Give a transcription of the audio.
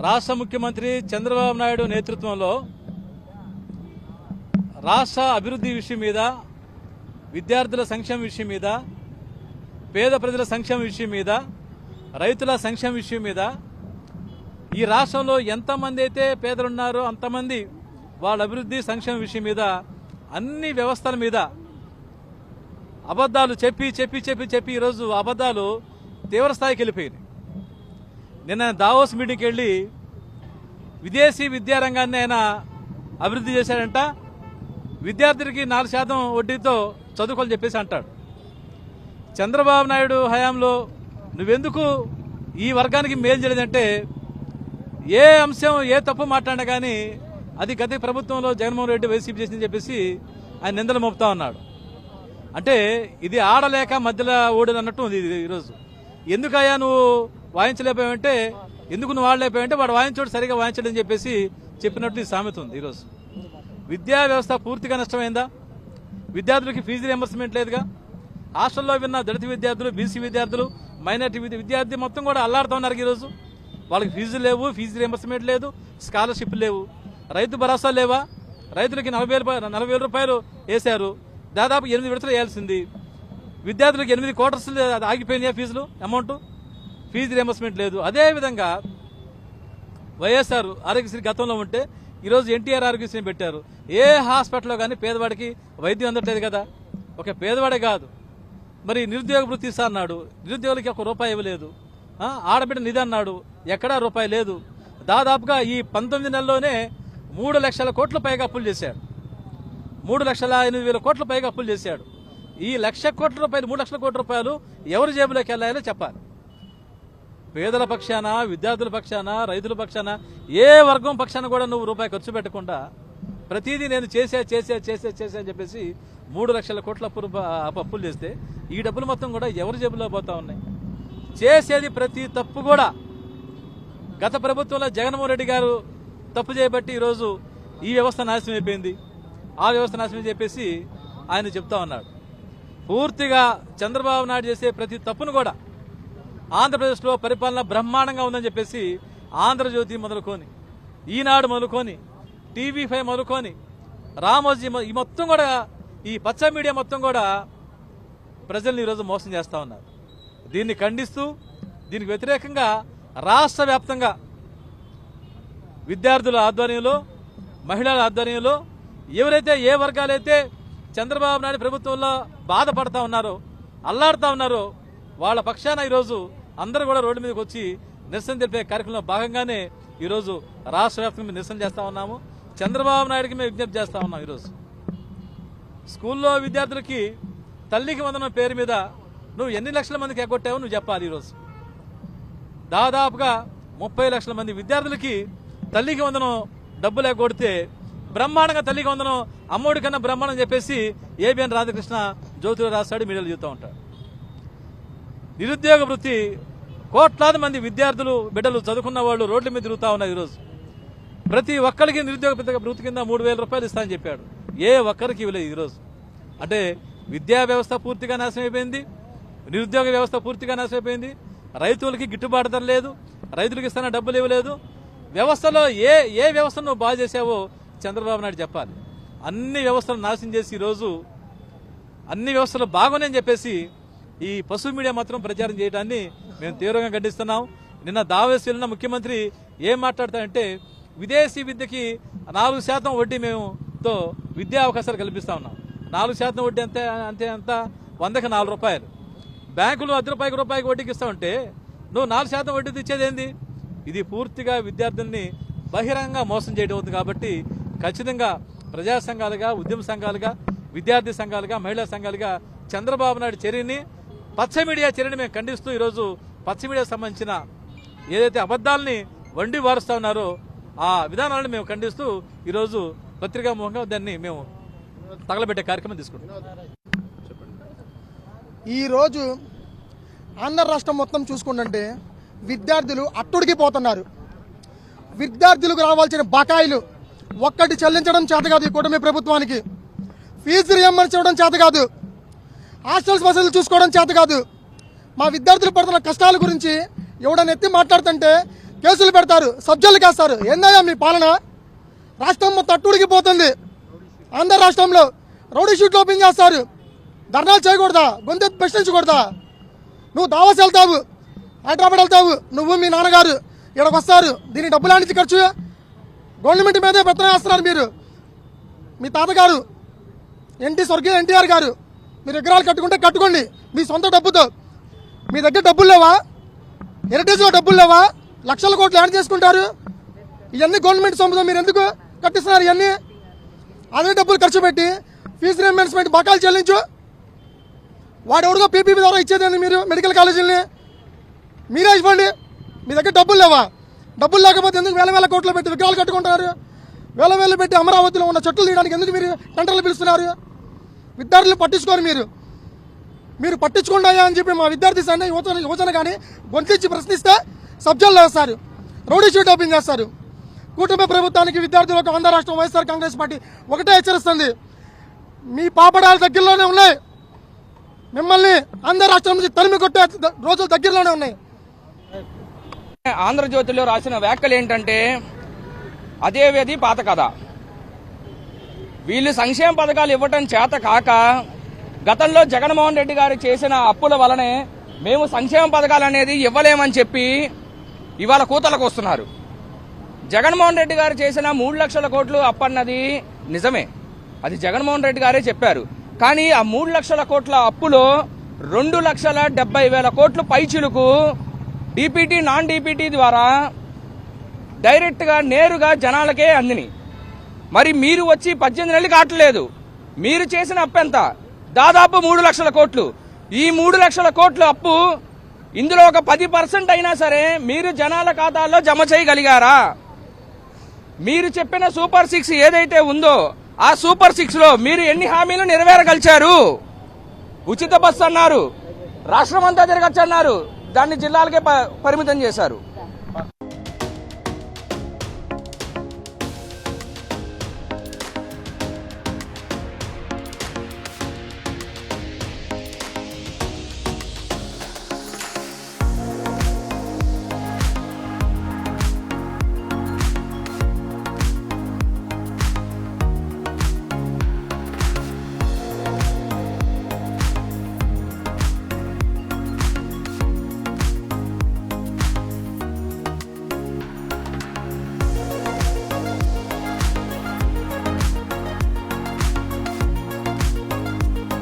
రాష్ట్ర ముఖ్యమంత్రి చంద్రబాబు నాయుడు నేతృత్వంలో రాష్ట్ర అభివృద్ధి విషయం మీద, విద్యార్థుల సంక్షేమ విషయం మీద, పేద ప్రజల సంక్షేమ విషయం మీద, రైతుల సంక్షేమ విషయం మీద, ఈ రాష్ట్రంలో ఎంతమంది అయితే పేదలున్నారో అంతమంది వాళ్ళ అభివృద్ధి సంక్షేమ విషయం మీద, అన్ని వ్యవస్థల మీద అబద్ధాలు చెప్పి చెప్పి చెప్పి చెప్పి ఈరోజు అబద్ధాలు తీవ్రస్థాయికి వెళ్ళిపోయినాయి. నిన్న దావోస్ మీటింగ్కి వెళ్ళి విదేశీ విద్యారంగాన్ని ఆయన అభివృద్ధి చేశాడంట. విద్యార్థులకి 4% వడ్డీతో చదువుకోని చెప్పేసి అంటాడు. చంద్రబాబు నాయుడు హయాంలో నువ్వెందుకు ఈ వర్గానికి మేలు చేయలేదంటే, ఏ అంశం ఏ తప్పు మాట్లాడినా కానీ అది గత ప్రభుత్వంలో జగన్మోహన్ రెడ్డి వైసీపీ చేసిందని చెప్పేసి ఆయన నిందలు మోపుతా ఉన్నాడు. అంటే ఇది ఆడలేక మధ్యలో ఓడని అన్నట్టు ఉంది ఈరోజు. ఎందుకయ్యా నువ్వు వాయించలేకపోయావంటే, ఎందుకు నువ్వు ఆడలేకపోయావంటే వాడు వాయించోడు సరిగా వాయించడని చెప్పేసి చెప్పినట్టు ఈ సామెత ఉంది ఈరోజు. విద్యా వ్యవస్థ పూర్తిగా నష్టమైందా? విద్యార్థులకి ఫీజు రియంబర్స్మెంట్ లేదుగా. హాస్టల్లో విన్న దళిత విద్యార్థులు, బీసీ విద్యార్థులు, మైనార్టీ విద్యార్థి మొత్తం కూడా అల్లాడుతూ ఉన్నారు ఈరోజు. వాళ్ళకి ఫీజు లేవు, ఫీజు రియంబర్స్మెంట్ లేదు, స్కాలర్షిప్ లేవు, రైతు భరోసా లేవా? రైతులకి 40,000 రూపాయలు వేశారు, దాదాపు 8 విడతలు వేయాల్సింది. విద్యార్థులకు 8 క్వార్టర్స్ ఆగిపోయినాయా ఫీజులు అమౌంట్, ఫీజు రియంబర్స్మెంట్ లేదు. అదేవిధంగా వైఎస్ఆర్ ఆరోగ్యశ్రీ గతంలో ఉంటే ఈరోజు ఎన్టీఆర్ ఆరోగ్యశ్రీ పెట్టారు. ఏ హాస్పిటల్లో కానీ పేదవాడికి వైద్యం అందట్లేదు కదా. ఒక పేదవాడే కాదు, మరి నిరుద్యోగ వృత్తి ఇస్తా అన్నాడు, నిరుద్యోగులకి ₹1 ఇవ్వలేదు. ఆడబిడ్డ నిధి అన్నాడు, ఎక్కడా రూపాయి లేదు. దాదాపుగా ఈ 19 నెలల్లోనే 3 లక్షల కోట్ల పైగా అప్పులు చేశాడు. 3,08,000 కోట్ల పైగా అప్పులు చేశాడు. ఈ 1,00,000 కోట్ల రూపాయలు, 3 లక్షల కోట్ల రూపాయలు ఎవరి జేబులోకి వెళ్ళాలో చెప్పాలి. పేదల పక్షాన, విద్యార్థుల పక్షాన, రైతుల పక్షాన, ఏ వర్గం పక్షాన కూడా నువ్వు రూపాయి ఖర్చు పెట్టకుండా ప్రతిదీ నేను చేసే అని చెప్పేసి 3 లక్షల కోట్ల అప్పులు చేస్తే ఈ డబ్బులు మొత్తం కూడా ఎవరి జేబులో పోతా ఉన్నాయి. చేసేది ప్రతి తప్పు కూడా గత ప్రభుత్వంలో జగన్మోహన్ రెడ్డి గారు తప్పు చేయబట్టి ఈరోజు ఈ వ్యవస్థ నాశనం అయిపోయింది, ఆ వ్యవస్థ నాశనం చెప్పేసి ఆయన చెప్తా ఉన్నాడు. పూర్తిగా చంద్రబాబు నాయుడు చేసే ప్రతి తప్పును కూడా ఆంధ్రప్రదేశ్లో పరిపాలన బ్రహ్మాండంగా ఉందని చెప్పేసి ఆంధ్రజ్యోతి మొదలుకొని, ఈనాడు మొదలుకొని, TV5 మొదలుకొని, రామోజీ ఈ మొత్తం కూడా, ఈ పచ్చ మీడియా మొత్తం కూడా ప్రజల్ని ఈరోజు మోసం చేస్తూ ఉన్నారు. దీన్ని ఖండిస్తూ, దీనికి వ్యతిరేకంగా రాష్ట్ర వ్యాప్తంగా విద్యార్థుల ఆధ్వర్యంలో, మహిళల ఆధ్వర్యంలో, ఎవరైతే ఏ వర్గాలైతే చంద్రబాబు నాయుడు ప్రభుత్వంలో బాధపడతా ఉన్నారో, అల్లాడుతూ ఉన్నారో, వాళ్ళ పక్షాన ఈరోజు అందరూ కూడా రోడ్డు మీదకి వచ్చి నిరసన తెలిపే కార్యక్రమంలో భాగంగానే ఈరోజు రాష్ట్ర వ్యాప్తంగా నిరసన చేస్తా ఉన్నాము. చంద్రబాబు నాయుడికి మేము విజ్ఞప్తి చేస్తా ఉన్నాం. ఈరోజు స్కూల్లో విద్యార్థులకి తల్లికి వందనం పేరు మీద నువ్వు ఎన్ని లక్షల మందికి ఎగ్గొట్టావో నువ్వు చెప్పాలి. ఈరోజు దాదాపుగా 30 లక్షల మంది విద్యార్థులకి తల్లికి వందనం డబ్బులు ఎగ్గొడితే, బ్రహ్మాండంగా తల్లికి వందనం అమ్మోడి కన్నా బ్రహ్మాండం చెప్పేసి ABN రాధాకృష్ణ జ్యోతిలో రాస్తాడు, మీడియాలో చూస్తూ ఉంటాడు. నిరుద్యోగ వృత్తి కోట్లాది మంది విద్యార్థులు, బిడ్డలు, చదువుకున్న వాళ్ళు రోడ్ల మీద తిరుగుతూ ఉన్నారు. ఈరోజు ప్రతి ఒక్కరికి నిరుద్యోగ వృత్తి కింద 3,000 రూపాయలు ఇస్తానని చెప్పాడు, ఏ ఒక్కరికి ఇవ్వలేదు. ఈరోజు అంటే విద్యా వ్యవస్థ పూర్తిగా నాశనం అయిపోయింది, నిరుద్యోగ వ్యవస్థ పూర్తిగా నాశనం అయిపోయింది, రైతులకి గిట్టుబాటు ధర లేదు, రైతులకు ఇస్తున్న డబ్బులు ఇవ్వలేదు. వ్యవస్థలో ఏ వ్యవస్థను నువ్వు బాగా చేసావో చంద్రబాబు నాయుడు చెప్పాలి. అన్ని వ్యవస్థలు నాశనం చేసి ఈరోజు అన్ని వ్యవస్థలు బాగున్నాయని చెప్పేసి ఈ పశు మీడియా మాత్రం ప్రచారం చేయడాన్ని మేము తీవ్రంగా ఖండిస్తున్నాం. నిన్న దావోస్ వెళ్ళిన ముఖ్యమంత్రి ఏం మాట్లాడతాడంటే, విదేశీ విద్యకి 4% వడ్డీ మేముతో విద్యా అవకాశాలు కల్పిస్తా ఉన్నాం. 4% వడ్డీ అంతే 100కి ₹4. బ్యాంకులు ₹1 వడ్డీకి ఇస్తా ఉంటే నువ్వు 4% వడ్డీ తెచ్చేదేంది? ఇది పూర్తిగా విద్యార్థుల్ని బహిరంగంగా మోసం చేయడం అవుతుంది. కాబట్టి ఖచ్చితంగా ప్రజా సంఘాలుగా, ఉద్యమ సంఘాలుగా, విద్యార్థి సంఘాలుగా, మహిళా సంఘాలుగా చంద్రబాబు నాయుడు చర్యని, పచ్చ మీడియా చర్యని మేము ఖండిస్తూ ఈరోజు పచ్చ మీడియాకు సంబంధించిన ఏదైతే అబద్ధాలని వండి వారుస్తా ఉన్నారో ఆ విధానాలను మేము ఖండిస్తూ ఈరోజు పత్రికాముఖంగా దాన్ని మేము తగలబెట్టే కార్యక్రమం తీసుకుంటున్నాం. ఈరోజు ఆంధ్ర రాష్ట్రం మొత్తం చూసుకుంటుంటే విద్యార్థులు అట్టుడికి పోతున్నారు. విద్యార్థులకు రావాల్సిన బకాయిలు ఒక్కటి చెల్లించడం చేత కాదు ఈ కూటమి ప్రభుత్వానికి. ఫీజు రియంబర్స్ చేయడం చేత కాదు, హాస్టల్స్ వసతులు చూసుకోవడం చేత కాదు. మా విద్యార్థులు పడుతున్న కష్టాల గురించి ఎవడన్నా ఎత్తి మాట్లాడుతుంటే కేసులు పెడతారు, సబ్జెక్టులు వేస్తారు. ఏందయ్యా మీ పాలన? రాష్ట్రం మొత్తం అట్టుడికి పోతుంది. ఆంధ్ర రాష్ట్రంలో రౌడీ షీట్లు ఓపెన్ చేస్తారు. ధర్నాలు చేయకూడదా? గొంతెత్తి ప్రశ్నించకూడదా? నువ్వు దావాస్ వెళ్తావు, హైదరాబాద్ వెళ్తావు, నువ్వు మీ నాన్నగారు ఇక్కడికి వస్తారు. దీని డబ్బులు ఆడించి ఖర్చు గవర్నమెంట్ మీదే పెత్తనం వేస్తున్నారు మీరు. మీ తాతగారు స్వర్గీయ ఎన్టీఆర్ గారు మీరు విగ్రహాలు కట్టుకుంటే కట్టుకోండి మీ సొంత డబ్బుతో. మీ దగ్గర డబ్బులు లేవా? హెరిటేజ్లో డబ్బులు లేవా? లక్షల కోట్లు యాడ్ చేసుకుంటారు. ఇవన్నీ గవర్నమెంట్ సొమ్ముతో మీరు ఎందుకు కట్టిస్తున్నారు? ఇవన్నీ అదే డబ్బులు ఖర్చు పెట్టి ఫీజు రీయింబర్స్మెంట్ బకాయిలు చెల్లించు. వాడెవడిగా పీపీపీ ద్వారా ఇచ్చేదండి మీరు మెడికల్ కాలేజీలని మీరే ఇవ్వండి. మీ దగ్గర డబ్బులు లేవా? డబ్బులు లేకపోతే ఎందుకు వేల వేల కోట్లు పెట్టి విగ్రహాలు కట్టుకుంటున్నారు? వేల వేలు పెట్టి అమరావతిలో ఉన్న చెట్లు తీయడానికి ఎందుకు మీరు టెండర్లు పిలుస్తున్నారు? విద్యార్థులు పట్టించుకోరు మీరు పట్టించుకోండి అని చెప్పి మా విద్యార్థి సంఘ యువజన కానీ గొంతిచ్చి ప్రశ్నిస్తే సబ్జెక్టులు వేస్తారు, రౌడీ షీట్ ఓపెన్ చేస్తారు. కూటమి ప్రభుత్వానికి విద్యార్థులకు ఆంధ్ర రాష్ట్రం వైఎస్ఆర్ కాంగ్రెస్ పార్టీ ఒకటే హెచ్చరిస్తుంది, మీ పాపడాలు దగ్గరలోనే ఉన్నాయి. మిమ్మల్ని ఆంధ్ర రాష్ట్రం నుంచి తరిమి కొట్టే రోజులు దగ్గరలోనే ఉన్నాయి. ఆంధ్రజ్యోతిలో రాసిన వ్యాఖ్యలు ఏంటంటే అదే వ్యధి పాత కథ. వీళ్ళు సంక్షేమ పథకాలు ఇవ్వటం చేత కాక గతంలో జగన్మోహన్ రెడ్డి గారు చేసిన అప్పుల వలనే మేము సంక్షేమ పథకాలు అనేది ఇవ్వలేమని చెప్పి ఇవాళ కూతలకు వస్తున్నారు. జగన్మోహన్ రెడ్డి గారు చేసిన 3 లక్షల కోట్లు అప్పన్నది నిజమే, అది జగన్మోహన్ రెడ్డి గారే చెప్పారు. కానీ ఆ 3 లక్షల కోట్ల అప్పులో 2,70,000 కోట్లు పైచిలుకు డీపీటీ నాన్ డీపీటీ ద్వారా డైరెక్ట్ గా నేరుగా జనాలకే అందిని. మరి మీరు వచ్చి 18 నెలలు కావట్లేదు. మీరు చేసిన అప్పు ఎంత? దాదాపు 3 లక్షల కోట్లు. ఈ 3 లక్షల కోట్ల అప్పు ఇందులో ఒక 10% అయినా సరే మీరు జనాల ఖాతాల్లో జమ చేయగలిగారా? మీరు చెప్పిన సూపర్ 6 ఏదైతే ఉందో ఆ సూపర్ 6 లో మీరు ఎన్ని హామీలు నెరవేరగలిచారు? ఉచిత బస్సు అన్నారు, రాష్ట్రం అంతా తిరగచ్చు అన్నారు, దాన్ని జిల్లాలకే పరిమితం చేశారు.